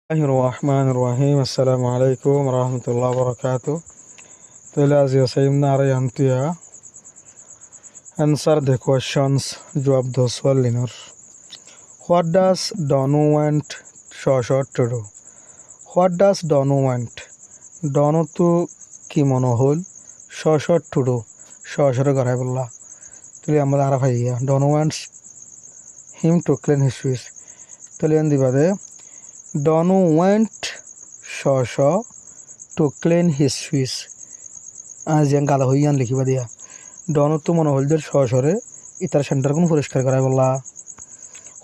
Bismillahirrahmanirrahim. Assalamualaikum warahmatullahi wabarakatuh. Today, as you say, Antia answer the questions. Jawab do swallinor. What does Donu want Shosho to do? What does Donu want? Donu to kimono hol Shosho to do. Shosho garabullah. Today, Amada Arafaya. Donu wants him to clean his shoes. Today, Andibade. Donu went Shosho to clean his shoes. আজ গালা হইয়ান লিখিবা দিয়া ডন তো মনে হল যে শশরে ইতার centre কোন পরিষ্কার করাই বললা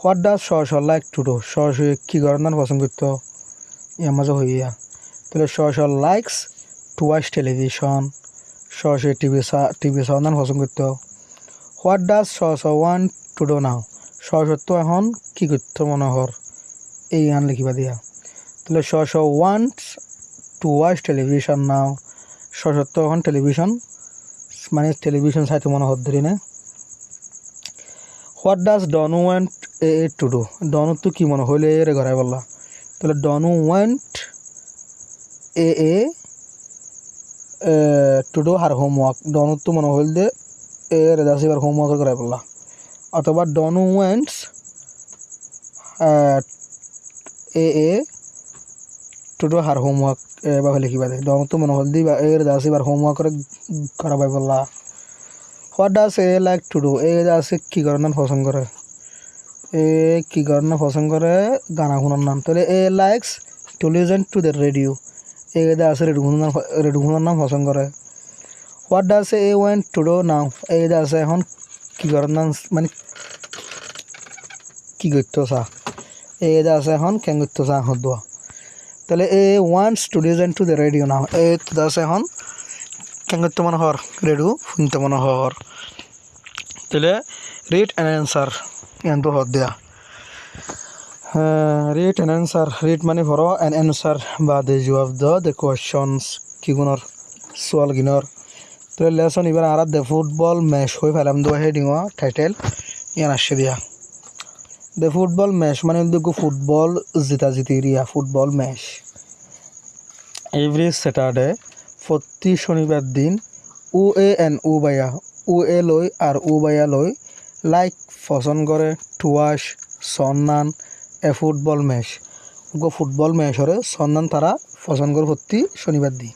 what does Shosh like to do শশ কি করার পছন্দ করতো এর মাঝে হইয়া তাহলে Shosh likes to watch television শশ টিভি সাউন্ড পছন্দ করতো what does Shosh want to do now শশ তো এখন কি করতো মনে হর এই গান লিখিবা দিয়া তাহলে Shosh wants to watch television now শশত্ব এখন টেলিভিশন মানে টেলিভিশন সাইতে মনে হত ধরি না what does Donu want a to do ডনু তো কি মনে হইলে এর ঘরাই বললা তাহলে Donu want a to do her homework ডনু তো মনে হইল দে এর দাসিবার হোমওয়ার্ক ঘরাই বললা অথবা Donu wants a to do her homework এভাবে লিখিবা দে ডন তো মনে হল দিবা এর দাসি বার হোমওয়ার্ক করে করাবাই বললা what does A like to do এ দাসি কি করার পছন্দ করে এ কি করার পছন্দ করে গানা শোনার নাম তাহলে A likes to listen to the radio এ দাসি রেডিও শোনার নাম পছন্দ করে what does A want to do now এ দাসি এখন কি করার নাম মানে কি করতো চা এ দাসি এখন কেন করতো চা হদুয়া তাহলে A wants to listen to the radio now এ দাস এখন কেন করতে মনে হর রেডিও শুনতে মনে হর তাহলে রিড অ্যান অ্যান্সার এত হর দেয়া রিড অ্যান অ্যান্সার রিড মানে ভরো অ্যান অ্যান্সার বা দে জবাব দ্য কোয়েশনস কি গুণর সোয়াল গিনর তাহলে লেসন এবার আর দে ফুটবল ম্যাচ হয়ে ফেলাম দেওয়া হেডিং টাইটেল ইয়ান আসছে দিয়া দ্য ফুটবল ম্যাচ মানে দেখো ফুটবল জিতাজিতি রিয়া ফুটবল ম্যাচ এভরি স্যাটারডে প্রতি শনিবার দিন উ এ লই আর উ বাইয়া লই লাইক পছন্দ করে টু ওয়াচ সন্নান এ ফুটবল ম্যাচ গো ফুটবল ম্যাচ হরে সন্নান তারা পছন্দ করে প্রতি শনিবার দিন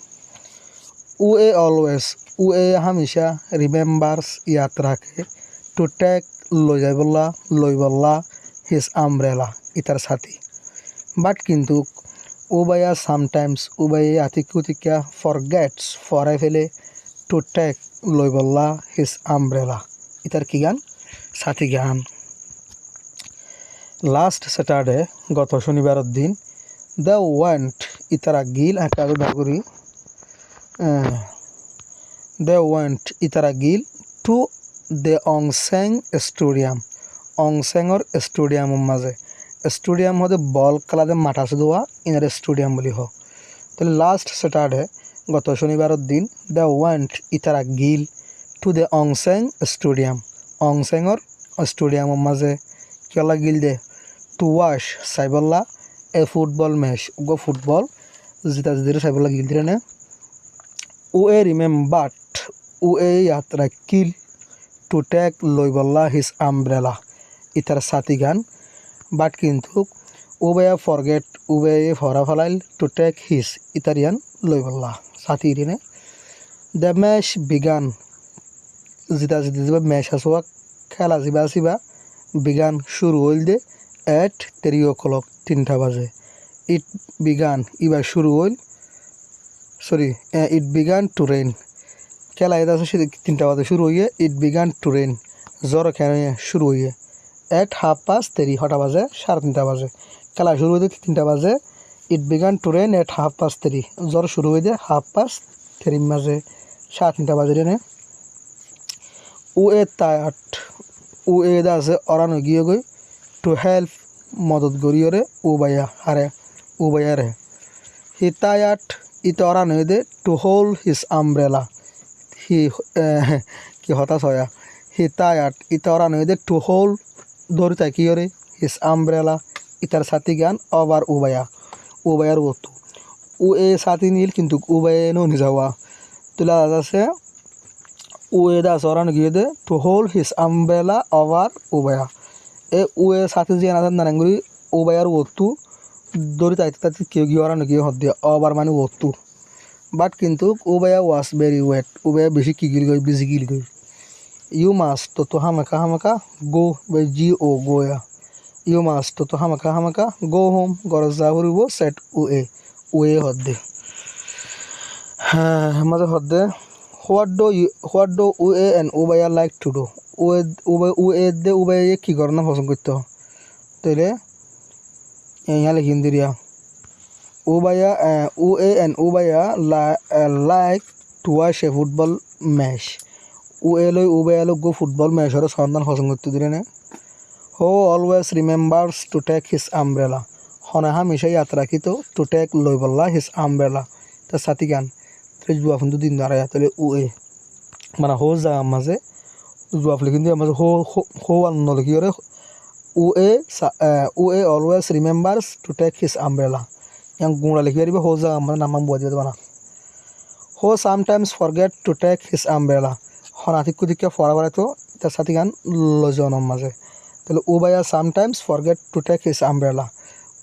উ এ অলওয়েজ উ এ হামেশা রিমেম্বার্স ইয়াদ রাখে টু টেক লই বললা হিজ আমব্রেলা ইতার সাথী বাট কিন্তু উবায়া সামটাইমস উবাই আতিকুতিকা ফরগেটস ফরাই ফেলে টু টেক লই বললা হিজ আমব্রেলা ইতার কি গান সাথী গান লাস্ট স্যাটারডে গত শনিবারের দিন দ্য ওয়ান্ট ইতারা গিল একাগর বাগুরি দ্য ওয়ান্ট ইতারা গিল টু দ্য অংসেং স্টেডিয়াম অংসেঙর স্টেডিয়ামের মাঝে স্টেডিয়াম হতে বল খেলাতে মাঠ আছে দেওয়া ইনার স্টেডিয়াম বলি হোক তাহলে লাস্ট স্যাটারডে গত শনিবারের দিন দ্য ওয়ান্ট ইতারা গিল টু দ্য অংসেং স্টেডিয়াম অংসেঙর স্টেডিয়ামের মাঝে কেলা গিল দে টু ওয়াশ সাইবল্লা এ ফুটবল ম্যাচ গো ফুটবল জিতা জিতে সাইবল্লা গিল দিলে উ এ রিমেম্বার্ড উ এ ইয়াত্রা কিল টু টেক লইবল্লা হিজ আমব্রেলা ইতার সাথী গান বাট কিন্তু উবেয়া ফরগেট উবে ফরা ফলাইল টু টেক হিস ইতারিয়ান লই বললা সাথী ইরিনে দ্য ম্যাচ বিগান জিতা জিতে ম্যাচ আসোয়া খেলা আসিবা বিগান শুরু হইল দে এট 3 o'clock 3টা বাজে ইট বিগান ইবার শুরু হইল ইট বিগান টু রেন খেলা এটা আছে 3টা বাজে শুরু হইয়ে ইট বিগান টু রেন জ্বর খেয়ে শুরু হইয়ে এট 3:30 হটা বাজে 3:30 বাজে খেলা শুরু হইতে 3টা বাজে ইট বিগান টু রেন এট 3:30 জ্বর শুরু হইতে 3:30 বাজে 3:30 বাজে রে উ এ টায়ার্ড উ এ দা আছে অরানো গিয়ে গই টু হেল্প মদত গরিয়রে উ বাইয়া রে হি টায়ার্ড ইতে অরানো হইতে টু হোল্ড হিজ আমব্রেলা হি কি হতাশ হয়া হি টায়ার্ড ইতে অরানো হইতে টু হোল্ড ধরি তাই কি রে হিজ আমব্রেলা ইতার সাথী গান over উবায়া ubayar wotu ue sati nil কিন্তু ubaye no nijawa tula আছে ue da soran giyede to hold his umbrella over ubaya e ue sati je na nananguri ubayar wotu দড়ি তাইতে তাইতে কেউ গিয়ে ওরা নাকি হদ দিয়ে ওভার মানে wotu বাট কিন্তু ubaya was very wet ubaya বেশি কি গিল গই বেশি গিল গই you must to hamaka go by go goya you must to hamaka go home গরজা হরিব set ue হদ্দে হ্যাঁ আমাদের হদ্দে what do ue and ubaya like to do ue they ubaya কি করে না পছন্দ করতে তাইলে यहाँ লিখিন দিরিয়া ubaya ue and ubaya like to watch a football match ubaya lo go football match or সন্ধান পছন্দ করতে দিরে না who always remembers to take his umbrella হনে হামেশা ইয়াদ রাখিত to take লইবল্লা his umbrella তা সাথী গান তাহলে জুয়া ফোন দিন দাঁড়া তাহলে উএ মানে হো যা মাঝে জুয়া ফলে কিন্তু মাঝে হো অন্য লিখি রে উএ always remembers to take his umbrella yang গুণা লিখি পারিবে হো যা মানে নাম বুঝা দিতে না who sometimes forget to take his umbrella হনাথিক কুদিকে ফরাবারে তো তার সাথী গান লজনম মাঝে তাহলে ubaya sometimes forget to take his umbrella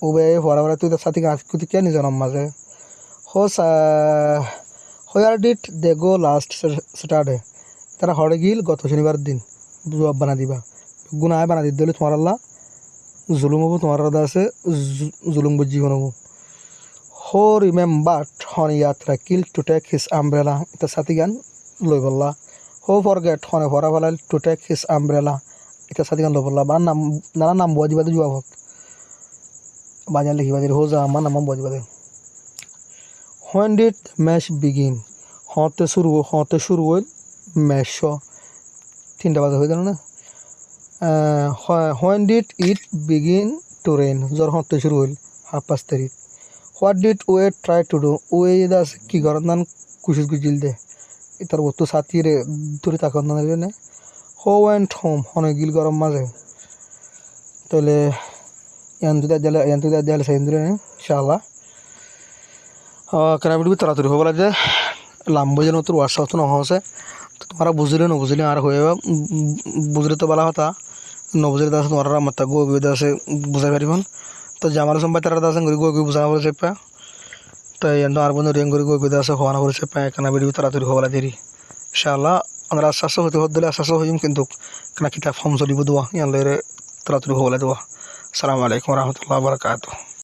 ubaya ফরাবারে তো তার সাথী গান কুদিকে নিজনম মাঝে where did they go last Saturday তারা হড়ে গিল গত শনিবার দিন জবাব বানা দিবা গুনাহ বানা দিলে তোমার আল্লাহ জুলুম হবো তোমার রাদা আছে জুলুম জীবন হবো who remembered হন ইয়াদ রাখিল to take his umbrella এটা সাথী গান লই বললা who forget হনে ফরা ফলাইল to take his umbrella এটা সাথী গান লই বললা বা নাম নাম বুঝা দিবা জবাব বাজার লিখিবা দিলে হো যা আমার নাম বুঝা দিবা when did the match begin হতে শুরু হইল ম্যাচ তিনটা বাজে হয়ে গেল না when did it begin to rain জ্বর হতে শুরু হইল 5:30 তারিখ what did we try to do we Das কি করার নান কুশিস গুজিল দে এটার বস্তু সাথীরে দূরে থাকার না না who went home হনে গিল গরম মাঝে তাহলে ইয়ান্তুদা দেয়ালে সাইন্দ্রে ইনশাআল্লাহ কেন ভিডিও তাড়াতাড়ি হবো লাগে লাম্ব যেন তোর হোয়াটসঅ্যাপ তো নহসে তো তোমরা বুঝলে নবুঝলে আর হয়ে বুঝলে তো বলা হতা নবুঝলে আছে তোমার মাত্রা গো আছে বুঝাই পারিবন তো জামার সম্পাদ তারা আছে গো বুঝানো করে চেপা তো এন্ড আর বন্ধু রিং গো আছে হওয়ানো করে চেপা কেন ভিডিও তাড়াতাড়ি হবো লাগে ইনশাআল্লাহ আমরা আশ্বাস হতে হতে আশ্বাস হইম কিন্তু কেন কিতাব ফর্ম চলিব দোয়া ইয়ান লইরে তাড়াতাড়ি হবো লাগে দোয়া আসসালামু আলাইকুম ওয়া রাহমাতুল্লাহি ওয়া বারাকাতুহু